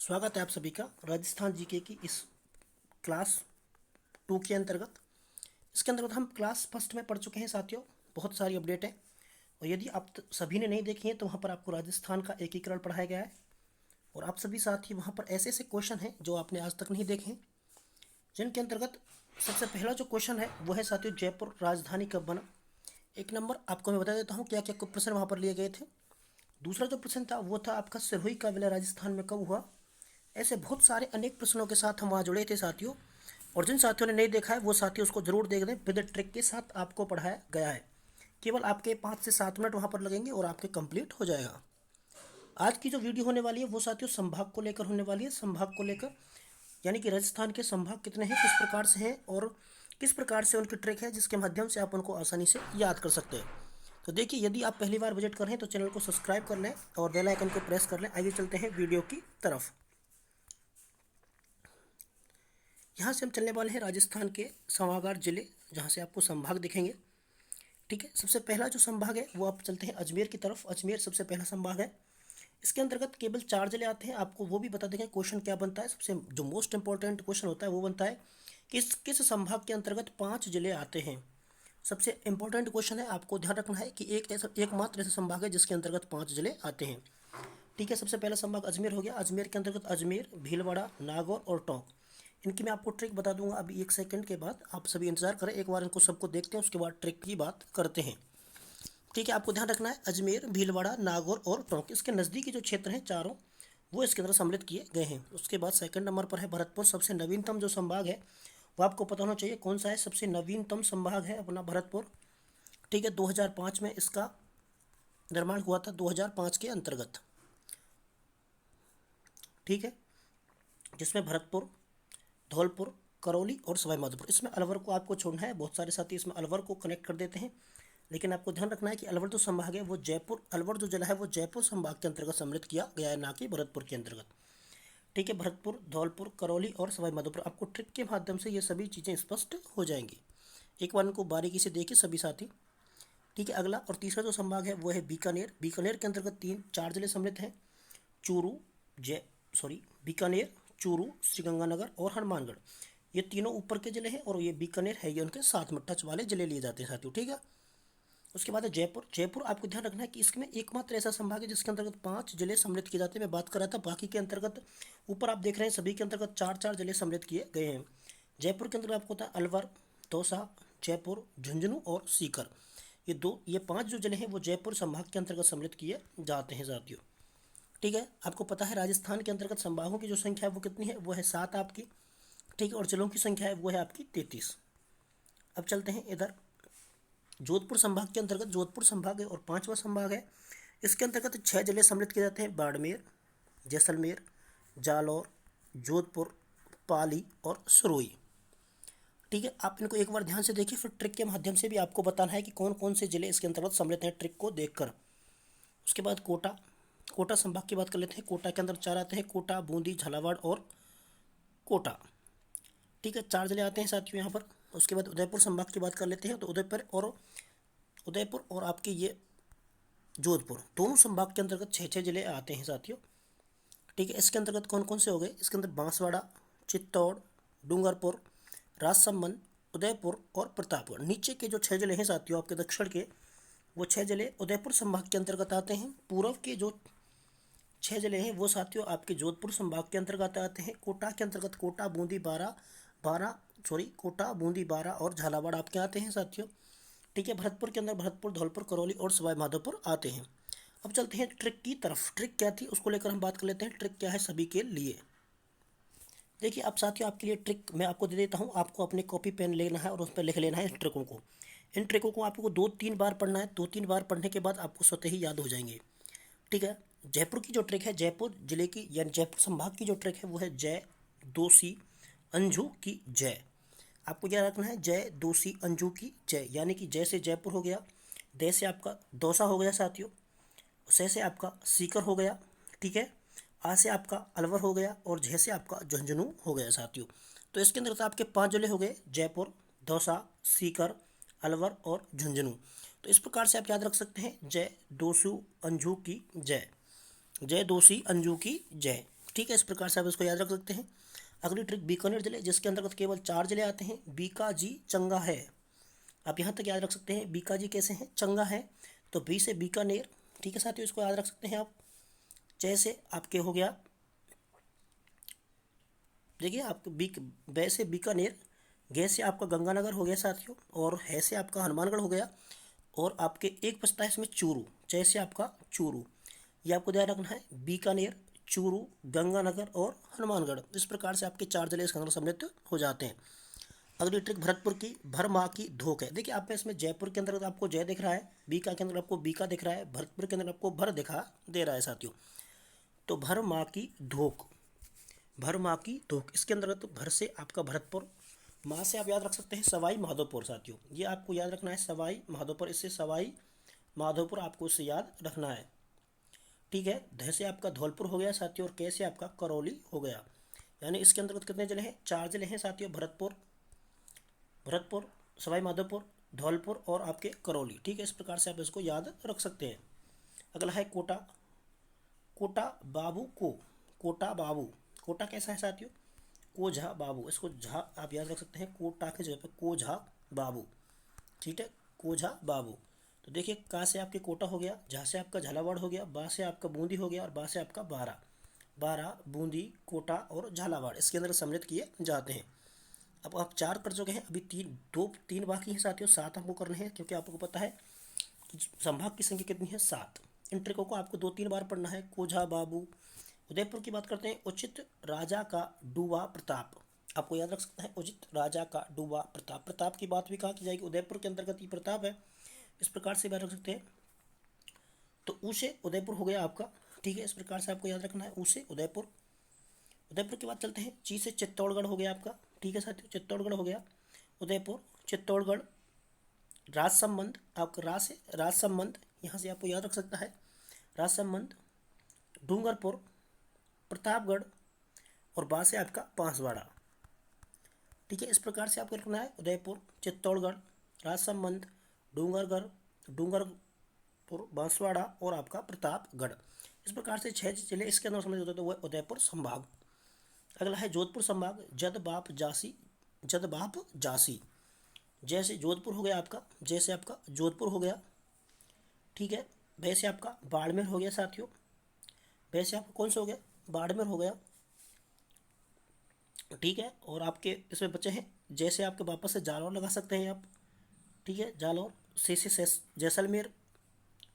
स्वागत है आप सभी का राजस्थान जीके की इस क्लास 2 के अंतर्गत। इसके अंतर्गत हम क्लास फर्स्ट में पढ़ चुके हैं साथियों। बहुत सारी अपडेट है और यदि आप सभी ने नहीं देखी है तो वहाँ पर आपको राजस्थान का एकीकरण पढ़ाया गया है और आप सभी साथी वहाँ पर ऐसे ऐसे क्वेश्चन हैं जो आपने आज तक नहीं देखे हैं, जिनके अंतर्गत सबसे पहला जो क्वेश्चन है वो है साथियों, जयपुर राजधानी कब बना। एक नंबर आपको मैं बता देता हूँ क्या क्या प्रश्न वहाँ पर लिए गए थे। दूसरा जो प्रश्न था वो था आपका, सिरोही का विलय राजस्थान में कब हुआ। ऐसे बहुत सारे अनेक प्रश्नों के साथ हम वहाँ जुड़े थे साथियों, और जिन साथियों ने नहीं देखा है वो साथी उसको जरूर देख दें। विद ट्रिक के साथ आपको पढ़ाया गया है। केवल आपके 5 से 7 मिनट वहाँ पर लगेंगे और आपके कंप्लीट हो जाएगा। आज की जो वीडियो होने वाली है वो साथियों संभाग को लेकर होने वाली है। संभाग को लेकर यानी कि राजस्थान के संभाग कितने हैं, किस प्रकार से हैं और किस प्रकार से उनकी ट्रिक है जिसके माध्यम से आप उनको आसानी से याद कर सकते हैं। तो देखिए, यदि आप पहली बार विजिट कर रहे हैं तो चैनल को सब्सक्राइब कर लें और बेल आइकन को प्रेस कर लें। आइए चलते हैं वीडियो की तरफ। यहाँ से हम चलने वाले हैं राजस्थान के संभागार जिले, जहाँ से आपको संभाग दिखेंगे। ठीक है, सबसे पहला जो संभाग है वो आप चलते हैं अजमेर की तरफ। अजमेर सबसे पहला संभाग है। इसके अंतर्गत केवल 4 जिले आते हैं। आपको वो भी बता देंगे क्वेश्चन क्या बनता है। सबसे जो मोस्ट इंपॉर्टेंट क्वेश्चन होता है वो बनता है कि किस संभाग के अंतर्गत 5 जिले आते हैं। सबसे इंपॉर्टेंट क्वेश्चन है, आपको ध्यान रखना है कि एकमात्र ऐसा संभाग है जिसके अंतर्गत 5 जिले आते हैं। ठीक है, सबसे पहला संभाग अजमेर हो गया। अजमेर के अंतर्गत अजमेर, भीलवाड़ा, नागौर और टोंक। इनकी मैं आपको ट्रिक बता दूंगा अभी 1 सेकंड के बाद। आप सभी इंतजार करें, एक बार इनको सबको देखते हैं उसके बाद ट्रिक की बात करते हैं। ठीक है, आपको ध्यान रखना है अजमेर, भीलवाड़ा, नागौर और टोंक, इसके नज़दीकी जो क्षेत्र हैं चारों, वो इसके अंदर सम्मिलित किए गए हैं। उसके बाद सेकंड नंबर पर है भरतपुर। सबसे नवीनतम जो संभाग है वो आपको पता होना चाहिए कौन सा है। सबसे नवीनतम संभाग है अपना भरतपुर। ठीक है, 2005 में इसका निर्माण हुआ था, 2005 के अंतर्गत। ठीक है, जिसमें भरतपुर, धौलपुर, करौली और सवाईमाधोपुर। इसमें अलवर को आपको छोड़ना है। बहुत सारे साथी इसमें अलवर को कनेक्ट कर देते हैं, लेकिन आपको ध्यान रखना है कि अलवर जो संभाग है वो जयपुर, अलवर जो जिला है वो जयपुर संभाग के अंतर्गत सम्मिलित किया गया है, ना कि भरतपुर के अंतर्गत। ठीक है, भरतपुर, धौलपुर, करौली और सवाईमाधोपुर। आपको ट्रिक के माध्यम से ये सभी चीज़ें स्पष्ट हो जाएंगी। एक बार इनको बारीकी से देखिए सभी साथी। ठीक है, अगला और तीसरा जो संभाग है वो है बीकानेर। बीकानेर के अंतर्गत 4 जिले सम्मिलित हैं, चूरू, बीकानेर, चूरू, श्रीगंगानगर और हनुमानगढ़। ये तीनों ऊपर के जिले हैं और ये बीकानेर है, ये उनके साथ में टच वाले जिले लिए जाते हैं साथियों। ठीक है, उसके बाद है जयपुर। जयपुर आपको ध्यान रखना है कि इसमें एकमात्र ऐसा संभाग है जिसके अंतर्गत 5 जिले सम्मिलित किए जाते हैं। मैं बात कर रहा था बाकी के अंतर्गत, ऊपर आप देख रहे हैं सभी के अंतर्गत 4 जिले सम्मिलित किए गए हैं। जयपुर के अंतर्गत आपको होता है अलवर, दौसा, जयपुर, झुंझुनू और सीकर। ये 5 जो जिले हैं वो जयपुर संभाग के अंतर्गत सम्मिलित किए जाते हैं साथियों। ठीक है, आपको पता है राजस्थान के अंतर्गत संभागों की जो संख्या है वो कितनी है, वो है 7 आपकी। ठीक है, और जिलों की संख्या है वो है आपकी 33। अब चलते हैं इधर जोधपुर संभाग के अंतर्गत। जोधपुर संभाग है और 5वां संभाग है। इसके अंतर्गत 6 जिले सम्मिलित किए जाते हैं, बाड़मेर, जैसलमेर, जालौर, जोधपुर, पाली और सिरोही। ठीक है, आप इनको एक बार ध्यान से देखिए, फिर ट्रिक के माध्यम से भी आपको बताना है कि कौन कौन से जिले इसके अंतर्गत सम्मिलित हैं, ट्रिक को देखकर। उसके बाद कोटा। कोटा संभाग की बात कर लेते हैं। कोटा के अंदर 4 आते हैं, कोटा, बूंदी, झालावाड़ और कोटा। ठीक है, 4 जिले आते हैं साथियों यहाँ पर। उसके बाद उदयपुर संभाग की बात कर लेते हैं। तो उदयपुर और आपके ये जोधपुर, दोनों संभाग के अंतर्गत 6 जिले आते हैं साथियों। ठीक है, इसके अंतर्गत कौन कौन से हो गए, इसके अंदर बांसवाड़ा, चित्तौड़, डूंगरपुर, राजसमंद, उदयपुर और प्रतापगढ़। नीचे के जो 6 जिले हैं साथियों आपके दक्षिण के, वो 6 जिले उदयपुर संभाग के अंतर्गत आते हैं। पूर्व के जो 6 जिले हैं वो साथियों आपके जोधपुर संभाग के अंतर्गत आते हैं। कोटा के अंतर्गत कोटा, बूंदी, कोटा, बूंदी, बारा और झालावाड़ आपके आते हैं साथियों। ठीक है, भरतपुर के अंदर भरतपुर, धौलपुर, करौली और सवाईमाधोपुर आते हैं। अब चलते हैं ट्रिक की तरफ। ट्रिक क्या थी उसको लेकर हम बात कर लेते हैं। ट्रिक क्या है सभी के लिए, देखिए अब साथियों आपके लिए ट्रिक मैं आपको दे देता हूँ। आपको अपने कॉपी पेन लेना है और उस पर लिख लेना है इन ट्रिकों को। इन ट्रिकों को आपको 2-3 बार पढ़ना है। 2-3 बार पढ़ने के बाद आपको स्वतः ही याद हो जाएंगे। ठीक है, जयपुर की जो ट्रिक है, जयपुर जिले की यानी जयपुर संभाग की जो ट्रिक है वो है जय, दोषी, अंजू की जय। आपको याद रखना है जय, दोषी, अंजू की जय। यानी कि जय से जयपुर हो गया, दे से आपका दौसा हो गया साथियों, से आपका सीकर हो गया। ठीक है, आ से आपका अलवर हो गया और झे से आपका झुंझुनू हो गया साथियों। तो इसके अंदर तो आपके 5 जिले हो गए, जयपुर, दौसा, सीकर, अलवर और झुंझुनू। तो इस प्रकार से आप याद रख सकते हैं जय, दोसू, अंजू की जय, जय, दोषी, अंजू की जय। ठीक है, इस प्रकार से आप इसको याद रख सकते हैं। अगली ट्रिक बीकानेर जिले, जिसके अंतर्गत केवल 4 जिले आते हैं। बीका जी चंगा है, आप यहाँ तक याद रख सकते हैं। बीका जी कैसे हैं, चंगा है, तो बी से बीकानेर। ठीक है साथियों, इसको याद रख सकते हैं आप। जैसे आपके हो गया, देखिए आपके बै से बीकानेर, गे से आपका गंगानगर हो गया साथियों, और है से आपका हनुमानगढ़ हो गया, और आपके एक बचता है इसमें चूरू, जैसे आपका चूरू। ये आपको ध्यान रखना है, बीकानेर, चूरू, गंगानगर और हनुमानगढ़। इस प्रकार से आपके 4 जिले इसके अंदर सम्मिलित हो जाते हैं। अगली ट्रिक भरतपुर की, भर माँ की धोक है। देखिए आप इसमें जयपुर के अंदर आपको जय दिख रहा है, बीका के अंदर आपको बीका दिख रहा है, भरतपुर के अंदर आपको भर दिखा दे रहा है साथियों। तो भर माँ की धोक, भर माँ की धोक, इसके अंतर्गत भर से आपका भरतपुर, माँ से आप याद रख सकते हैं सवाई माधोपुर साथियों। ये आपको याद रखना है सवाई माधोपुर, इससे सवाई माधोपुर आपको इससे याद रखना है। ठीक है, ध से आपका धौलपुर हो गया साथियों, और कै से आपका करौली हो गया। यानी इसके अंतर्गत कितने जिले हैं, 4 जिले हैं साथियों, भरतपुर, भरतपुर, सवाई माधोपुर, धौलपुर और आपके करौली। ठीक है, इस प्रकार से आप इसको याद रख सकते हैं। अगला है कोटा, कोटा बाबू को, कोटा बाबू, कोटा कैसा है साथियों, को झा बाबू, इसको झा आप याद रख सकते हैं, कोटा के जगह पे को झा बाबू। ठीक है, को झा बाबू। तो देखिए, का से आपके कोटा हो गया, झा से आपका झालावाड़ हो गया, बा से आपका बूंदी हो गया, और बा से आपका बारा, बारा, बूंदी, कोटा और झालावाड़ इसके अंदर सम्मिलित किए जाते हैं। अब आप 4 कर चुके हैं, अभी 3 बाकी हैं साथियों, 7 हमको करने हैं, क्योंकि आपको पता है कि संभाग की संख्या कितनी है, 7। इन ट्रिकों को आपको 2-3 बार पढ़ना है। कोझा बाबू। उदयपुर की बात करते हैं, उचित राजा का डूबा प्रताप, आपको याद रख सकता है, उचित राजा का डूबा प्रताप। प्रताप की बात भी कहाँ की जाएगी, उदयपुर के अंतर्गत ही प्रताप है, इस प्रकार से याद रख सकते हैं। तो ऊ से उदयपुर हो गया आपका। ठीक है, इस प्रकार से आपको याद रखना है, ऊ से उदयपुर। उदयपुर के बाद चलते हैं, ची से चित्तौड़गढ़ हो गया आपका। ठीक है साथियों, चित्तौड़गढ़ हो गया, उदयपुर, चित्तौड़गढ़। राजसमंद, आपका राज से राजसमंद, यहाँ से आपको याद रख सकता है, राजसमंद, डूंगरपुर, प्रतापगढ़, और बा से आपका बांसवाड़ा। ठीक है, इस प्रकार से आपको रखना है, उदयपुर, चित्तौड़गढ़, राजसमंद, डूंगरगढ़, डूंगरपुर, बांसवाड़ा और आपका प्रतापगढ़। इस प्रकार से 6 जिले इसके अंदर समझ होते हैं, तो वो उदयपुर संभाग। अगला है जोधपुर संभाग, जदबाप जासी, जदबाप जासी। जैसे जोधपुर हो गया आपका, जैसे आपका जोधपुर हो गया। ठीक है, वैसे आपका बाड़मेर हो गया साथियों, वैसे आपका कौन सा हो गया, बाड़मेर हो गया। ठीक है, और आपके इसमें बचे हैं, जैसे आपके वापस से जालौर लगा सकते हैं आप। ठीक है, जालौर, से जैसलमेर।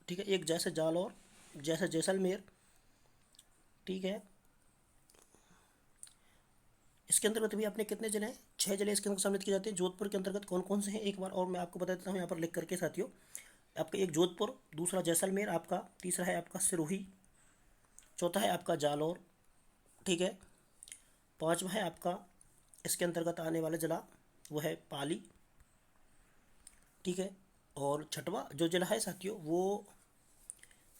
ठीक है, एक जैसे जालौर, जैसे जैसलमेर। ठीक है, इसके अंतर्गत भी अपने कितने जिले हैं, 6 जिले इसके अंदर सम्मिलित किए जाते हैं। जोधपुर के अंतर्गत कौन कौन से हैं, एक बार और मैं आपको बता देता हूँ यहाँ पर लिख करके साथियों। आपका एक जोधपुर, दूसरा जैसलमेर आपका, तीसरा है आपका सिरोही, चौथा है आपका जालौर। ठीक है, पांचवा है आपका इसके अंतर्गत आने वाला जिला, वो है पाली। ठीक है, और छठवा जो जिला है साथियों, वो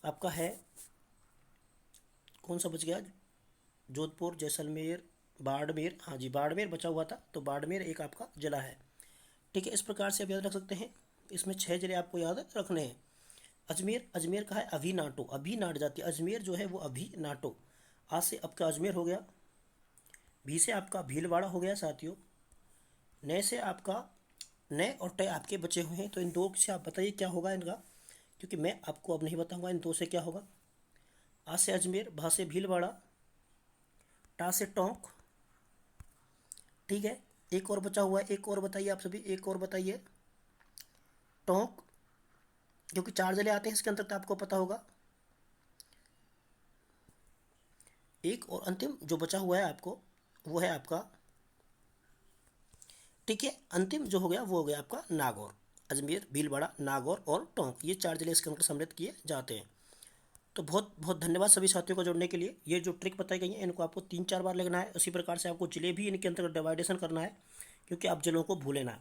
आपका है, कौन सा बच गया, जोधपुर, जैसलमेर, बाड़मेर। हाँ जी, बाड़मेर बचा हुआ था, तो बाड़मेर एक आपका जिला है। ठीक है, इस प्रकार से आप याद रख सकते हैं। इसमें 6 जिले आपको याद रखने हैं। अजमेर, अजमेर का है अभी नाटो, अभी नाट जाती है, अजमेर जो है वो अभी नाटो। आज से आपका अजमेर हो गया। भी से आपका भीलवाड़ा हो गया साथियों। नए से आपका, नए और टय आपके बचे हुए हैं, तो इन 2 से आप बताइए क्या होगा इनका, क्योंकि मैं आपको अब नहीं बताऊंगा इन 2 से क्या होगा। आ से अजमेर, भा से भीलवाड़ा, टा से टोंक। ठीक है, एक और बचा हुआ है, एक और बताइए आप सभी, एक और बताइए, टोंक, क्योंकि 4 जिले आते हैं इसके अंतर्गत, आपको पता होगा। एक और अंतिम जो बचा हुआ है आपको, वो है आपका, ठीक है, अंतिम जो हो गया वो हो गया आपका नागौर। अजमेर, भीलवाड़ा, नागौर और टोंक, ये 4 जिले इसके अंदर सम्मिलित किए जाते हैं। तो बहुत बहुत धन्यवाद सभी साथियों को जुड़ने के लिए। ये जो ट्रिक बताई गई है इनको आपको 3-4 बार लिखना है, उसी प्रकार से आपको जिले भी इनके अंतर्गत डिवाइडेशन करना है, क्योंकि आप जिलों को भूले ना।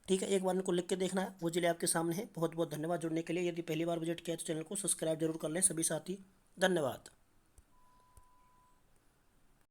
ठीक है, एक बार इनको लिख के देखना है, वो जिले आपके सामने हैं। बहुत बहुत धन्यवाद जुड़ने के लिए। यदि पहली बार विजिट किया तो चैनल को सब्सक्राइब जरूर कर लें सभी साथी। धन्यवाद।